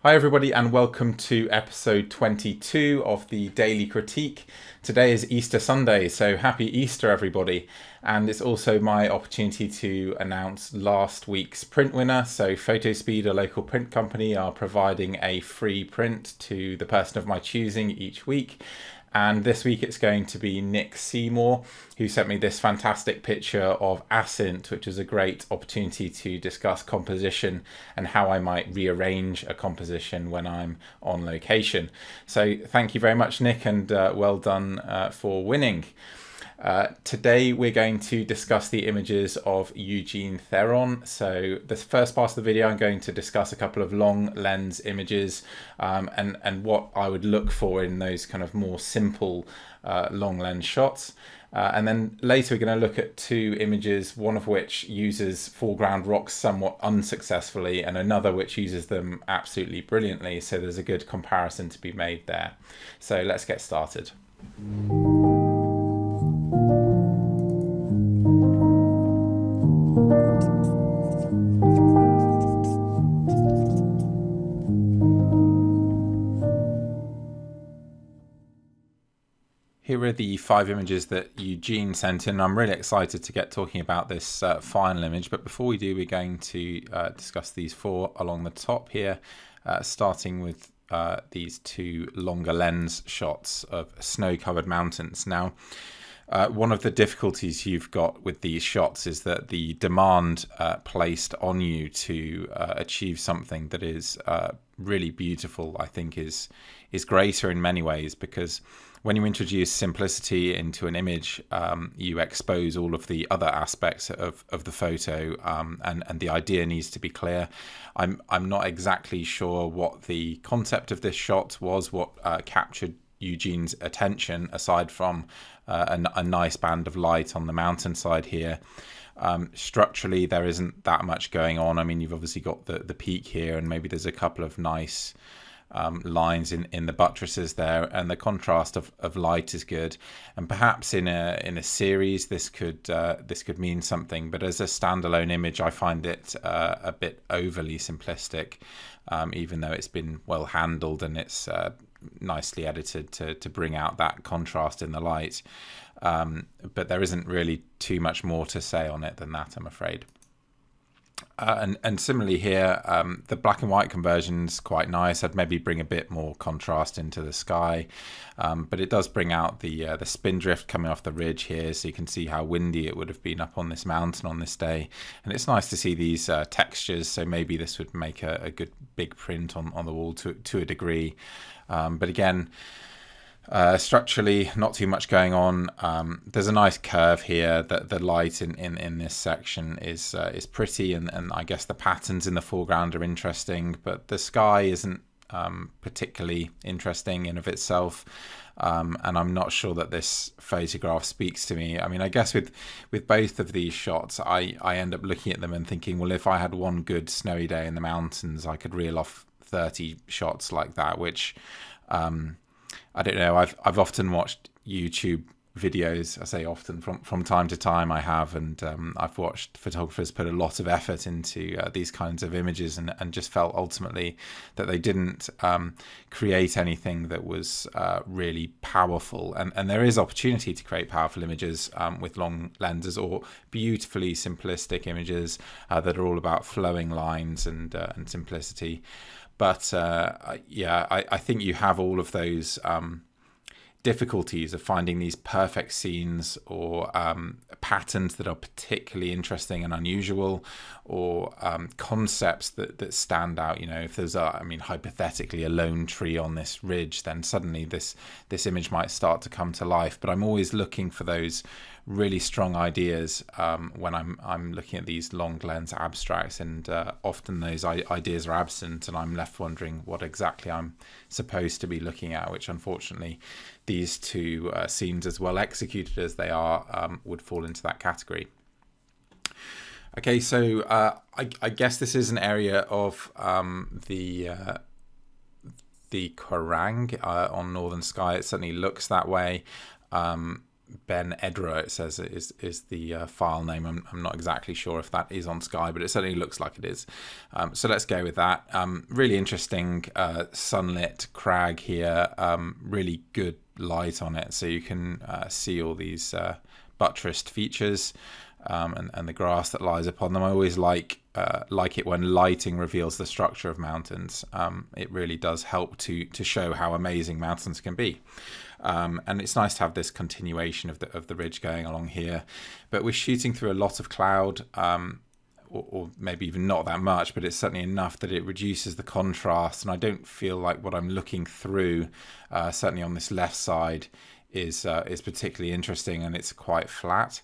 Hi everybody and welcome to episode 22 of the Daily Critique. Today is Easter Sunday, so happy Easter everybody. And it's also my opportunity to announce last week's print winner. So PhotoSpeed, a local print company, are providing a free print to the person of my choosing each week. And this week it's going to be Nick Seymour, who sent me this fantastic picture of Ascent, which is a great opportunity to discuss composition and how I might rearrange a composition when I'm on location. So thank you very much, Nick, and well done for winning. Today we're going to discuss the images of Eugene Theron. So the first part of the video I'm going to discuss a couple of long lens images and what I would look for in those kind of more simple long lens shots. And then later we're going to look at two images, one of which uses foreground rocks somewhat unsuccessfully and another which uses them absolutely brilliantly. So there's a good comparison to be made there. So let's get started. Here are the 5 images that Eugene sent in. I'm really excited to get talking about this final image, but before we do, we're going to discuss these 4 along the top here, starting with these 2 longer lens shots of snow-covered mountains. Now, one of the difficulties you've got with these shots is that the demand placed on you to achieve something that is really beautiful, I think, is greater in many ways, because when you introduce simplicity into an image, you expose all of the other aspects of the photo, and the idea needs to be clear. I'm not exactly sure what the concept of this shot was, what captured Eugene's attention, aside from a nice band of light on the mountainside here. Structurally, there isn't that much going on. I mean, you've obviously got the peak here, and maybe there's a couple of nice lines in the buttresses there, and the contrast of light is good. And perhaps in a series this could mean something, but as a standalone image I find it a bit overly simplistic, even though it's been well handled and it's nicely edited to bring out that contrast in the light. But there isn't really too much more to say on it than that, I'm afraid. And similarly here, the black and white conversion's quite nice. I'd maybe bring a bit more contrast into the sky, but it does bring out the spindrift coming off the ridge here, so you can see how windy it would have been up on this mountain on this day. And it's nice to see these textures, so maybe this would make a good big print on the wall to a degree. But again, structurally, not too much going on. There's a nice curve here. The light in this section is pretty, and I guess the patterns in the foreground are interesting, but the sky isn't particularly interesting in of itself. And I'm not sure that this photograph speaks to me. I mean, I guess with both of these shots, I end up looking at them and thinking, well, if I had one good snowy day in the mountains, I could reel off 30 shots like that, which I don't know. I've often watched YouTube videos. I say often, from time to time I have, and I've watched photographers put a lot of effort into these kinds of images, and just felt ultimately that they didn't create anything that was really powerful. And there is opportunity to create powerful images with long lenses, or beautifully simplistic images that are all about flowing lines and simplicity. But yeah, I think you have all of those difficulties of finding these perfect scenes, or patterns that are particularly interesting and unusual, or concepts that stand out. You know, if there's hypothetically a lone tree on this ridge, then suddenly this image might start to come to life. But I'm always looking for those really strong ideas when I'm looking at these long lens abstracts, and often those ideas are absent, and I'm left wondering what exactly I'm supposed to be looking at, which unfortunately these 2 scenes, as well executed as they are, would fall into that category. Okay, so I guess this is an area of the Kerrang on Northern Sky. It certainly looks that way. Ben Edra, it says, is the file name. I'm not exactly sure if that is on Sky, but it certainly looks like it is. So let's go with that. Really interesting sunlit crag here. Really good light on it, so you can see all these buttressed features and the grass that lies upon them. I always like it when lighting reveals the structure of mountains. It really does help to show how amazing mountains can be. And it's nice to have this continuation of the ridge going along here, but we're shooting through a lot of cloud, or maybe even not that much, but it's certainly enough that it reduces the contrast, and I don't feel like what I'm looking through, certainly on this left side, is particularly interesting, and it's quite flat.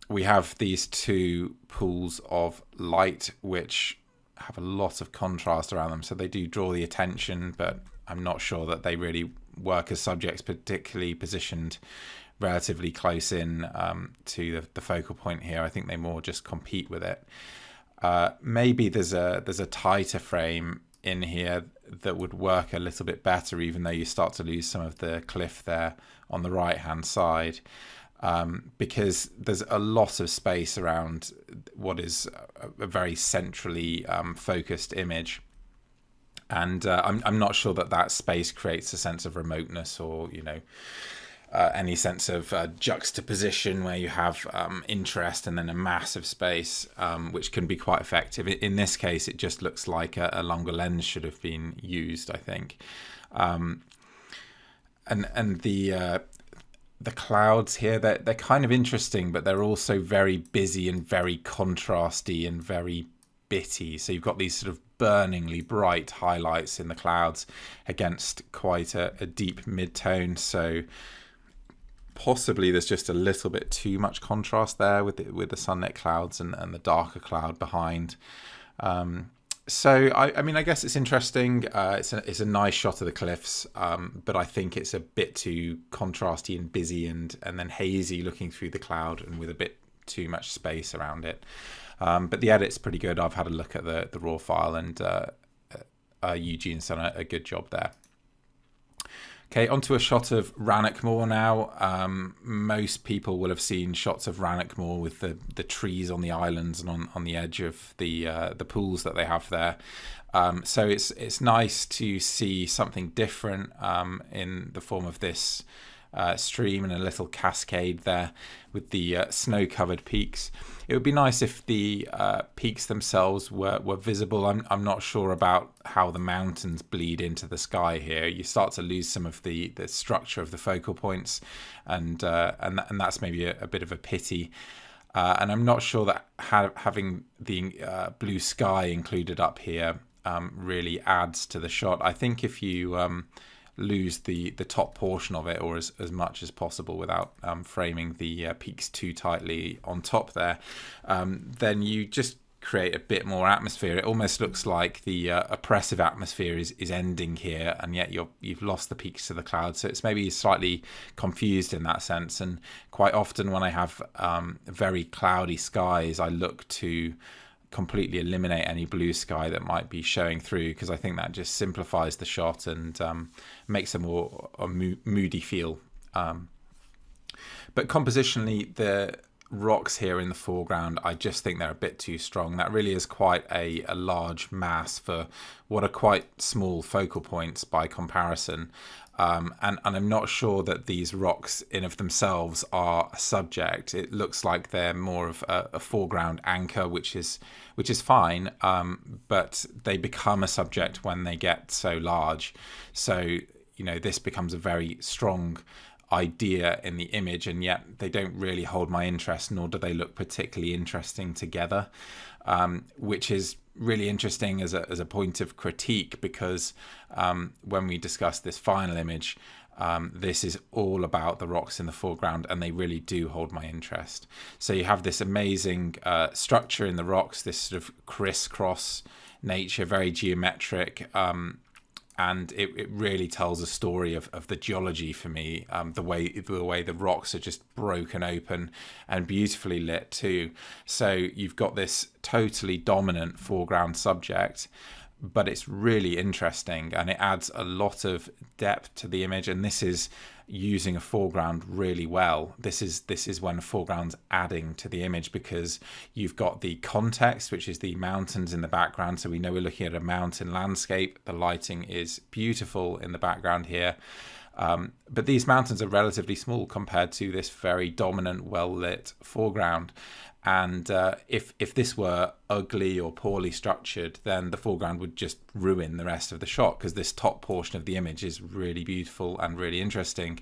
We have these two pools of light which have a lot of contrast around them, so they do draw the attention, but I'm not sure that they really work as subjects, particularly positioned relatively close in to the focal point here. I think they more just compete with it. Maybe there's a tighter frame in here that would work a little bit better, even though you start to lose some of the cliff there on the right hand side, because there's a lot of space around what is a very centrally focused image. And I'm not sure that space creates a sense of remoteness, or any sense of juxtaposition where you have interest and then a massive space, which can be quite effective. In this case, it just looks like a longer lens should have been used, I think. And the clouds here, they're kind of interesting, but they're also very busy and very contrasty and very bitty. So you've got these sort of burningly bright highlights in the clouds against quite a deep mid-tone. So possibly there's just a little bit too much contrast there with the sunlit clouds and the darker cloud behind. So I guess it's interesting. It's a nice shot of the cliffs, but I think it's a bit too contrasty and busy and then hazy looking through the cloud, and with a bit too much space around it. But the edit's pretty good. I've had a look at the raw file, and Eugene's done a good job there. Okay, onto a shot of Rannoch Moor now. Most people will have seen shots of Rannoch Moor with the trees on the islands and on the edge of the pools that they have there. So it's nice to see something different in the form of this stream and a little cascade there with the snow-covered peaks. It would be nice if the peaks themselves were visible. I'm not sure about how the mountains bleed into the sky here. You start to lose some of the structure of the focal points, and that's maybe a bit of a pity. And I'm not sure that having the blue sky included up here really adds to the shot. I think if you lose the top portion of it, or as much as possible without framing the peaks too tightly on top there, then you just create a bit more atmosphere. It almost looks like the oppressive atmosphere is ending here, and yet you've lost the peaks to the clouds, so it's maybe slightly confused in that sense. And quite often when I have very cloudy skies, I look to completely eliminate any blue sky that might be showing through, because I think that just simplifies the shot and makes a more moody feel. But compositionally, the rocks here in the foreground, I just think they're a bit too strong. That really is quite a large mass for what are quite small focal points by comparison. And I'm not sure that these rocks in of themselves are a subject. It looks like they're more of a foreground anchor, which is fine, but they become a subject when they get so large. So this becomes a very strong idea in the image, and yet they don't really hold my interest, nor do they look particularly interesting together, which is really interesting as a point of critique, because when we discuss this final image, this is all about the rocks in the foreground, and they really do hold my interest. So you have this amazing structure in the rocks, this sort of crisscross nature, very geometric, and it really tells a story of the geology for me, the way the rocks are just broken open and beautifully lit too. So you've got this totally dominant foreground subject, but it's really interesting and it adds a lot of depth to the image. And this is using a foreground really well. This is when a foreground's adding to the image, because you've got the context, which is the mountains in the background. So we know we're looking at a mountain landscape. The lighting is beautiful in the background here. But these mountains are relatively small compared to this very dominant, well-lit foreground. And if this were ugly or poorly structured, then the foreground would just ruin the rest of the shot, because this top portion of the image is really beautiful and really interesting.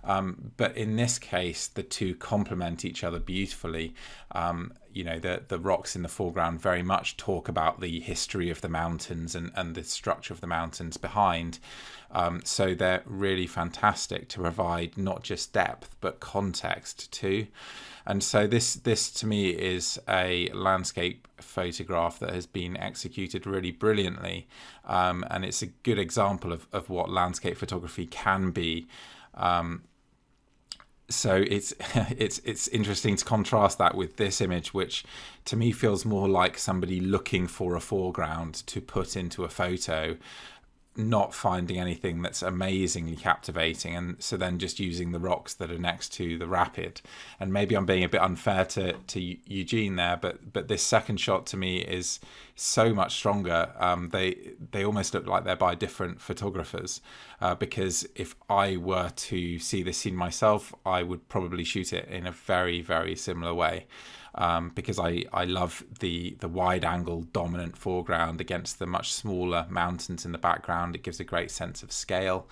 But in this case, the two complement each other beautifully. The rocks in the foreground very much talk about the history of the mountains and the structure of the mountains behind. So they're really fantastic to provide not just depth, but context too. And so this to me is a landscape photograph that has been executed really brilliantly. And it's a good example of what landscape photography can be. So it's interesting to contrast that with this image, which to me feels more like somebody looking for a foreground to put into a photo, not finding anything that's amazingly captivating, and so then just using the rocks that are next to the rapid. And maybe I'm being a bit unfair to Eugene there, but this second shot to me is so much stronger. They almost look like they're by different photographers, because if I were to see this scene myself, I would probably shoot it in a very, very similar way. Because I love the wide angle dominant foreground against the much smaller mountains in the background. It gives a great sense of scale.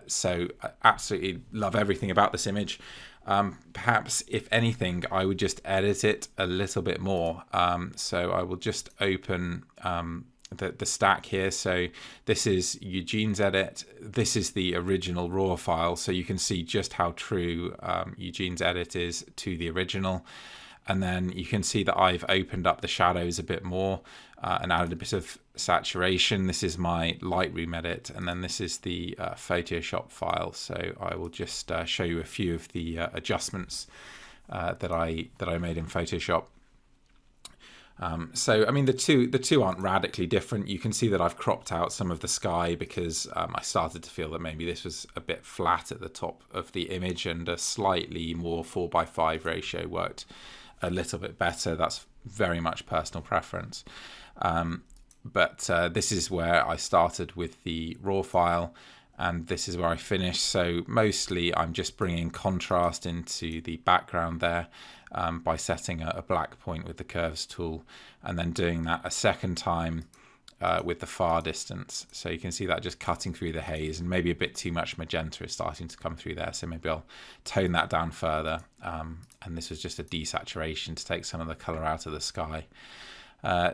So I absolutely love everything about this image. Perhaps, if anything, I would just edit it a little bit more. So I will just open the stack here. So this is Eugene's edit. This is the original raw file. So you can see just how true Eugene's edit is to the original. And then you can see that I've opened up the shadows a bit more and added a bit of saturation. This is my Lightroom edit, and then this is the Photoshop file. So I will just show you a few of the adjustments that I made in Photoshop. So I mean, the two aren't radically different. You can see that I've cropped out some of the sky because I started to feel that maybe this was a bit flat at the top of the image, and a slightly more 4:5 ratio worked a little bit better. That's very much personal preference. But this is where I started with the raw file, and this is where I finished. So mostly I'm just bringing contrast into the background there by setting a black point with the curves tool, and then doing that a second time with the far distance. So you can see that just cutting through the haze, and maybe a bit too much magenta is starting to come through there. So maybe I'll tone that down further. And this was just a desaturation to take some of the color out of the sky.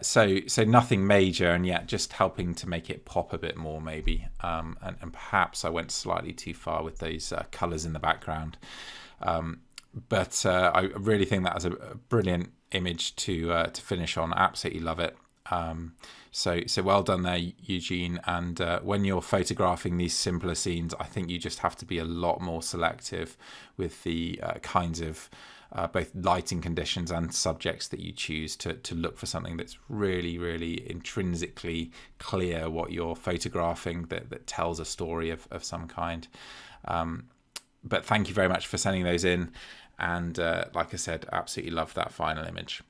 So nothing major, and yet just helping to make it pop a bit more maybe. And perhaps I went slightly too far with those colors in the background. But I really think that was a brilliant image to finish on. Absolutely love it. So well done there, Eugene. And when you're photographing these simpler scenes, I think you just have to be a lot more selective with the kinds of both lighting conditions and subjects that you choose to look for something that's really, really intrinsically clear what you're photographing, that tells a story of some kind. But thank you very much for sending those in. And like I said, absolutely love that final image.